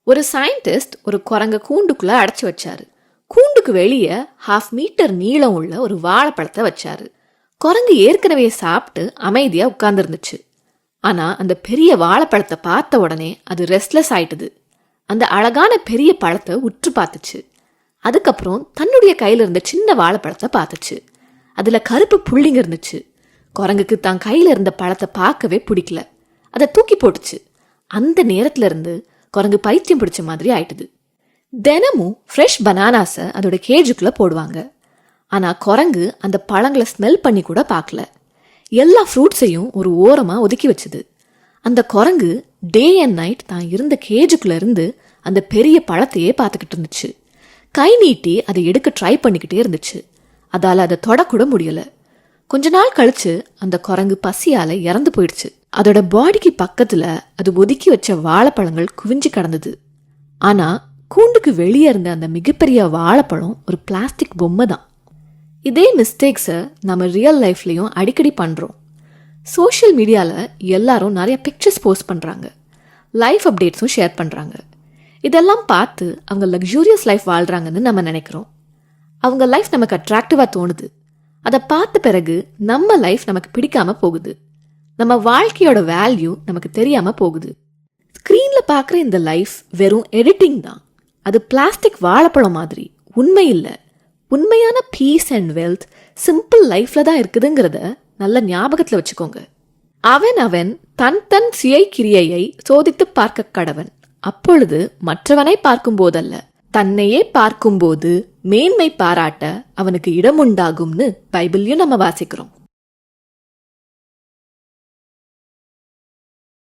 ஒரு சயின்டிஸ்ட் ஒரு குரங்க கூண்டுக்குள்ள அடைச்சி வச்சாரு. கூண்டுக்கு வெளியே 1/2 மீட்டர் நீளம் உள்ள ஒரு வாழைப்பழத்தை வச்சாரு. குரங்கு ஏற்கனவே சாப்பிட்டு அமைதியா உட்கார்ந்து இருந்துச்சு. ஆனா அந்த பெரிய வாழைப்பழத்தை பார்த்த உடனே அது ரெஸ்ட்லெஸ் ஆயிட்டுது. அந்த அழகான பெரிய பழத்தை உற்று பார்த்துச்சு. அதுக்கப்புறம் தன்னுடைய கையில இருந்த சின்ன வாழைப்பழத்தை பார்த்துச்சு. அதுல கருப்பு புள்ளிங்க இருந்துச்சு. குரங்குக்கு தான் கையில இருந்த பழத்தை பார்க்கவே பிடிக்கல. அதை தூக்கி போட்டுச்சு. அந்த நேரத்துல இருந்து குரங்கு பைத்தியம் பிடிச்ச மாதிரி ஆயிட்டுது. தினமும் ஃப்ரெஷ் பனானாஸை அதோட கேஜுக்குள்ள போடுவாங்க. ஆனா குரங்கு அந்த பழங்களை ஸ்மெல் பண்ணி கூட பார்க்கல. எல்லா ஃப்ரூட்ஸையும் ஒரு ஓரமா ஒதுக்கி வச்சுது. அந்த குரங்கு டே அண்ட் நைட் தான் இருந்த கேஜுக்குள்ள இருந்து அந்த பெரிய பழத்தையே பார்த்துக்கிட்டு இருந்துச்சு. கை நீட்டி அதை எடுக்க ட்ரை பண்ணிக்கிட்டே இருந்துச்சு. அதால அதை தொடக்கூட முடியல. கொஞ்ச நாள் கழிச்சு அந்த குரங்கு பசியால இறந்து போயிடுச்சு. அதோட பாடிக்கு பக்கத்துல அது ஒதுக்கி வச்ச வாழைப்பழங்கள் குவிஞ்சு கிடந்தது. ஆனா கூண்டுக்கு வெளியே இருந்த அந்த மிகப்பெரிய வாழைப்பழம் ஒரு பிளாஸ்டிக் பொம்மை தான். இதே மிஸ்டேக்ஸை நம்ம ரியல் லைஃப்லயும் அடிக்கடி பண்றோம். சோஷியல் மீடியால எல்லாரும் நிறைய பிக்சர்ஸ் போஸ்ட் பண்றாங்க, லைஃப் அப்டேட்ஸும் ஷேர் பண்றாங்க. இதெல்லாம் பார்த்து அவங்க லக்ஸூரியஸ் லைஃப் வாழ்றாங்கன்னு நம்ம நினைக்கிறோம். அவங்க லைஃப் நமக்கு அட்ராக்டிவா தோணுது. அதை பார்த்த பிறகு நம்ம லைஃப் நமக்கு பிடிக்காம போகுது. நம்ம வாழ்க்கையோட வேல்யூ நமக்கு தெரியாம போகுது. ஸ்கிரீன்ல பார்க்குற இந்த லைஃப் வெறும் எடிட்டிங் தான். அது பிளாஸ்டிக் வாழைப்பழம் மாதிரி உண்மை இல்லை. உண்மையான பீஸ் அண்ட் வெல்த் சிம்பிள் லைஃப்ல தான் இருக்குதுங்கிறத நல்ல ஞாபகத்துல வச்சுக்கோங்க. அவன் அவன் தன் தன் சுய கிரியையை சோதித்து பார்க்க கடவன். அப்பொழுது மற்றவனை பார்க்கும் போதல்ல, தன்னையே பார்க்கும்போது மேன்மை பாராட்ட அவனுக்கு இடம் உண்டாகும்னு பைபிளையும் நம்ம வாசிக்கிறோம்.